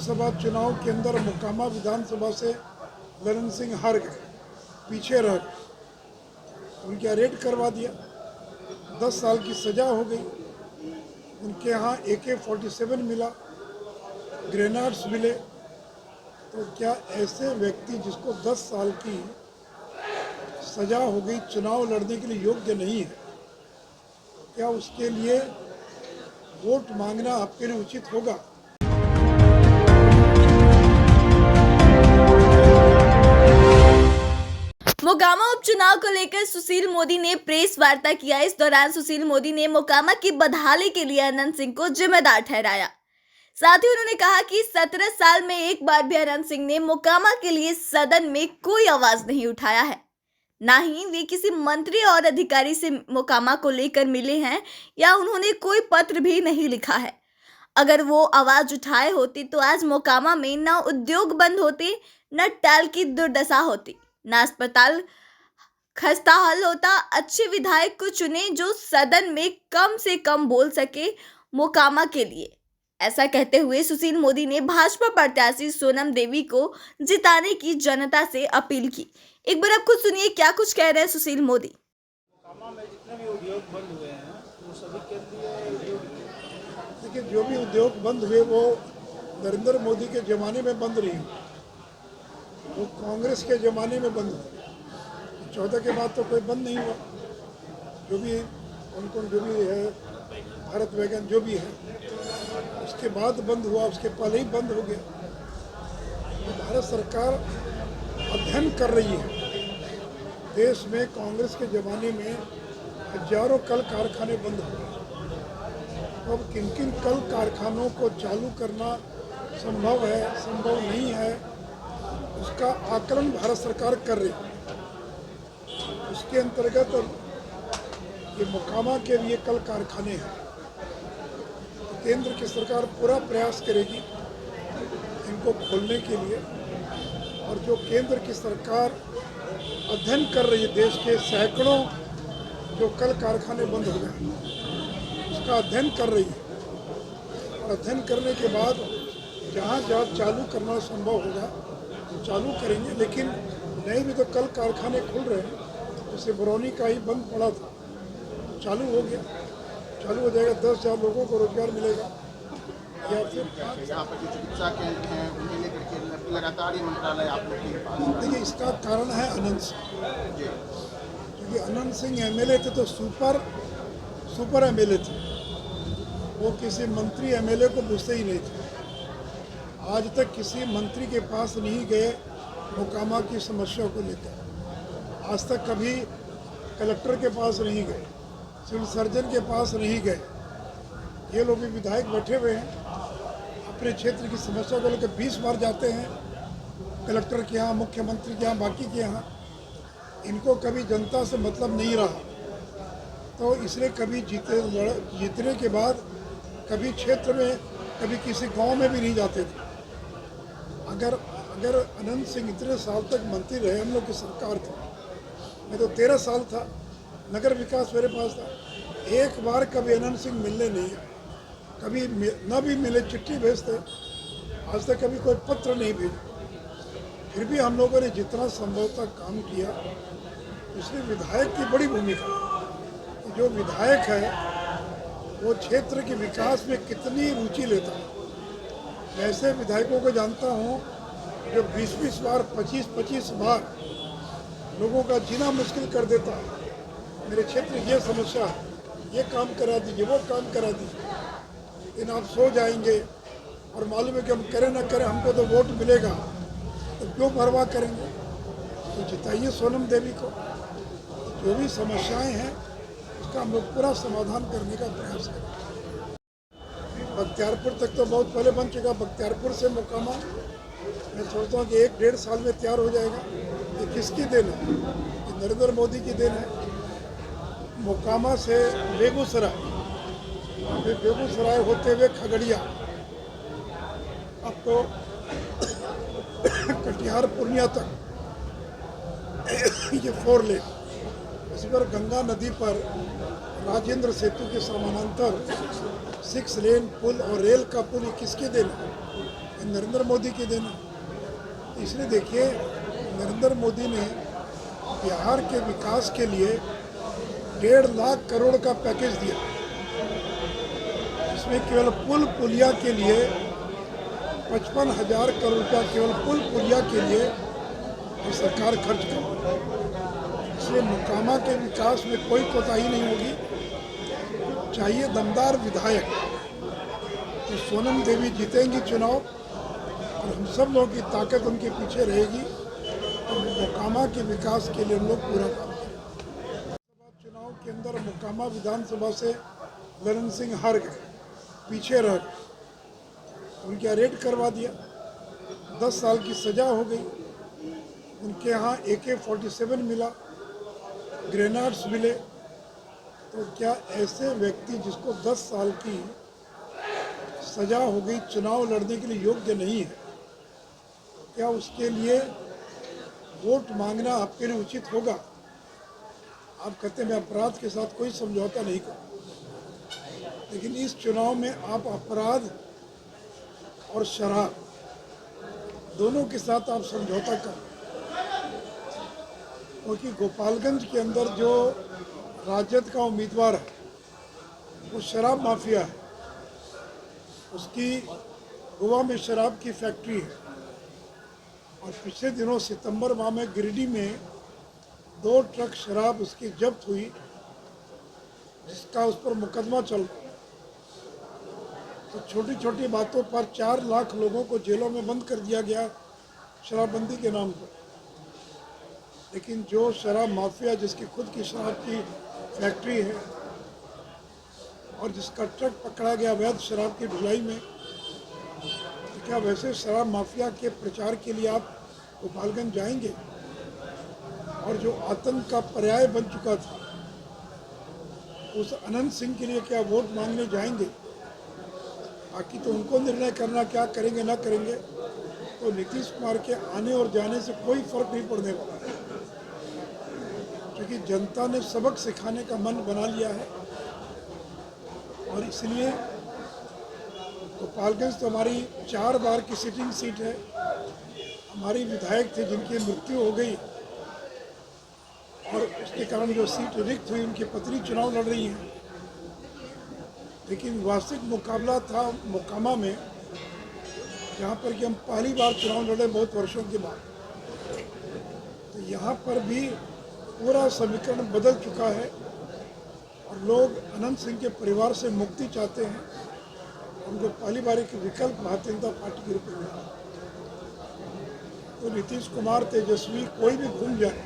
विधानसभा चुनाव के अंदर मोकामा विधानसभा से ललन सिंह हार गए, पीछे रह गए। उनके अरेस्ट करवा दिया, 10 साल की सज़ा हो गई। उनके यहाँ AK-47 मिला, ग्रेनेड्स मिले। तो क्या ऐसे व्यक्ति जिसको 10 साल की सज़ा हो गई चुनाव लड़ने के लिए योग्य नहीं है? क्या उसके लिए वोट मांगना आपके लिए उचित होगा? मोकामा उपचुनाव को लेकर सुशील मोदी ने प्रेस वार्ता किया। इस दौरान सुशील मोदी ने मोकामा की बदहाली के लिए अनंत सिंह को जिम्मेदार ठहराया। साथ ही उन्होंने कहा कि 17 साल में एक बार भी अनंत सिंह ने मोकामा के लिए सदन में कोई आवाज नहीं उठाया है, ना ही वे किसी मंत्री और अधिकारी से मोकामा को लेकर मिले हैं या उन्होंने कोई पत्र भी नहीं लिखा है। अगर वो आवाज उठाए होते तो आज मोकामा में न उद्योग बंद होते, न टाल की दुर्दशा होती, न अस्पताल खस्ता हाल होता। अच्छे विधायक को चुने जो सदन में कम से कम बोल सके मोकामा के लिए। ऐसा कहते हुए सुशील मोदी ने भाजपा प्रत्याशी सोनम देवी को जिताने की जनता से अपील की। एक बार आप खुद सुनिए क्या कुछ कह रहे हैं सुशील मोदी। मोकामा में जितने भी उद्योग बंद हुए हैं वो सभी केंद्रीय उद्योग। देखिए, जो भी उद्योग बंद हुए वो नरेंद्र मोदी के ज़माने में बंद नहीं हुए, वो कांग्रेस के ज़माने में बंद हुए। 14 के बाद तो कोई बंद नहीं हुआ। जो भी जो भी है, भारत वैगन जो भी है, उसके बाद बंद हुआ, उसके पहले ही बंद हो गया। तो भारत सरकार अध्ययन कर रही है। देश में कांग्रेस के ज़माने में हजारों कल कारखाने बंद हो गए। अब किन किन कल कारखानों को चालू करना संभव है, संभव नहीं है, उसका आकलन भारत सरकार कर रही है। उसके अंतर्गत ये मोकामा के लिए कल कारखाने हैं। केंद्र की सरकार पूरा प्रयास करेगी इनको खोलने के लिए। और जो केंद्र की सरकार अध्ययन कर रही है, देश के सैकड़ों जो कल कारखाने बंद हो गए, उसका अध्ययन कर रही है। और अध्ययन करने के बाद जहाँ जहाँ चालू करना संभव होगा तो चालू करेंगे। लेकिन नए भी तो कल कारखाने खुल रहे हैं। जैसे बरौनी का ही बंद पड़ा था, चालू हो गया, चालू हो जाएगा। 10,000 लोगों को रोजगार मिलेगा। या फिर यहाँ पर जो चिकित्सा केंद्र हैं उन्हें लेकर के लगातार ये मंत्रालय आप लोग के पास। देखिए, इसका कारण है अनंत सिंह। क्योंकि अनंत सिंह MLA थे तो सुपर MLA थे। वो किसी मंत्री MLA को पूछते ही नहीं थे। आज तक किसी मंत्री के पास नहीं गए मोकामा की समस्या को लेकर। आज तक कभी कलेक्टर के पास नहीं गए, सिविल सर्जन के पास नहीं गए। ये लोग भी विधायक बैठे हुए हैं, अपने क्षेत्र की समस्या को लेकर 20 बार जाते हैं कलेक्टर के यहाँ, मुख्यमंत्री के यहाँ, बाकी के यहाँ। इनको कभी जनता से मतलब नहीं रहा, तो इसलिए कभी जीतने के बाद कभी क्षेत्र में, कभी किसी गांव में भी नहीं जाते थे। अगर अनंत सिंह इतने साल तक मंत्री रहे, हम लोग की सरकार थी, मैं तो 13 साल था, नगर विकास मेरे पास था। एक बार कभी अनंत सिंह मिलने नहीं आए, कभी न भी मिले, चिट्ठी भेजते, आज तक कभी कोई पत्र नहीं भेजा। फिर भी हम लोगों ने जितना संभव था काम किया। इसलिए विधायक की बड़ी भूमिका है। जो विधायक है वो क्षेत्र के विकास में कितनी रुचि लेता है। मैं ऐसे विधायकों को जानता हूँ जो 20-20 बार, 25-25 बार लोगों का जीना मुश्किल कर देता है। मेरे क्षेत्र ये समस्या है, ये काम करा दीजिए, वो काम करा दीजिए। लेकिन आप सो जाएंगे और मालूम है कि हम करें ना करें, हमको तो वोट मिलेगा, तो क्यों परवाह करेंगे। तो जिताइए सोनम देवी को। जो भी समस्याएं हैं उसका हम लोग पूरा समाधान करने का प्रयास करें। बख्तियारपुर तक तो बहुत पहले बन चुका। बख्तियारपुर से मोकामा मैं सोचता हूँ कि 1-1.5 साल में तैयार हो जाएगा। ये किसकी देन है? ये नरेंद्र मोदी की देन है। मोकामा से बेगूसराय, फिर बेगूसराय होते हुए खगड़िया, अब तो कटिहार पूर्णिया तक ये 4 लेन। इस पर गंगा नदी पर राजेंद्र सेतु के समानांतर 6 लेन पुल और रेल का पुल, ये किसके देन है? नरेंद्र मोदी के देन है। इसलिए देखिए, नरेंद्र मोदी ने बिहार के विकास के लिए 1.5 लाख करोड़ का पैकेज दिया, इसमें केवल पुल पुलिया के लिए 55,000 करोड़ रुपया केवल पुल पुलिया के लिए ये सरकार खर्च कर। इसलिए मोकामा के विकास में कोई कोताही नहीं होगी। चाहिए दमदार विधायक, तो सोनम देवी जीतेंगी चुनाव और हम सब लोगों की ताकत उनके पीछे रहेगी और मोकामा के विकास के लिए हम लोग पूरा काम करेंगे। चुनाव के अंदर मोकामा विधानसभा से ललन सिंह हार गए, पीछे रह गए, उनके अरेस्ट करवा दिया, 10 साल की सज़ा हो गई। उनके यहाँ AK-47 मिला, ग्रेनेड्स मिले। तो क्या ऐसे व्यक्ति जिसको 10 साल की सज़ा हो गई चुनाव लड़ने के लिए योग्य नहीं है, क्या उसके लिए वोट मांगना आपके लिए उचित होगा? आप कहते हैं मैं अपराध के साथ कोई समझौता नहीं करूँ, लेकिन इस चुनाव में आप अपराध और शराब दोनों के साथ आप समझौता करें, क्योंकि गोपालगंज के अंदर जो राजद का उम्मीदवार है वो शराब माफिया है। उसकी गोवा में शराब की फैक्ट्री है और पिछले दिनों सितंबर माह में गिरिडीह में 2 ट्रक शराब उसकी जब्त हुई, जिसका उस पर मुकदमा चल रहा है। तो छोटी छोटी बातों पर 4 लाख लोगों को जेलों में बंद कर दिया गया शराबबंदी के नाम पर। लेकिन जो शराब माफिया जिसकी खुद की शराब की फैक्ट्री है और जिसका ट्रक पकड़ा गया अवैध शराब की ढुलाई में, तो क्या वैसे शराब माफिया के प्रचार के लिए आप गोपालगंज जाएंगे? और जो आतंक का पर्याय बन चुका था उस अनंत सिंह के लिए क्या वोट मांगने जाएंगे? बाकी तो उनको निर्णय करना क्या करेंगे ना करेंगे। तो नीतीश कुमार के आने और जाने से कोई फर्क नहीं पड़ने वाला है, क्योंकि जनता ने सबक सिखाने का मन बना लिया है। और इसलिए गोपालगंज तो हमारी 4 बार की सिटिंग सीट है। हमारी विधायक थे जिनकी मृत्यु हो गई और उसके कारण जो सीट रिक्त हुई, उनकी पत्नी चुनाव लड़ रही हैं। लेकिन वास्तविक मुकाबला था मोकामा में, जहाँ पर कि हम पहली बार चुनाव लड़े बहुत वर्षों के बाद। तो यहाँ पर भी पूरा समीकरण बदल चुका है और लोग अनंत सिंह के परिवार से मुक्ति चाहते हैं। उनको पहली बार एक विकल्प भारतीय जनता पार्टी के रूप में मिला। तो नीतीश कुमार, तेजस्वी, कोई भी घूम जाए,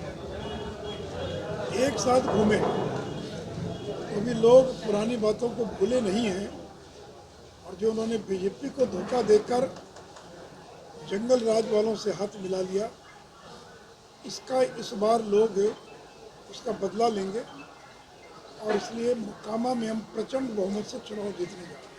एक साथ घूमे, तो भी लोग पुरानी बातों को भूले नहीं हैं। और जो उन्होंने बीजेपी को धोखा देकर जंगल राज वालों से हाथ मिला लिया, इसका इस बार लोग उसका बदला लेंगे। और इसलिए मोकामा में हम प्रचंड बहुमत से चुनाव जीतने जा रहे हैं।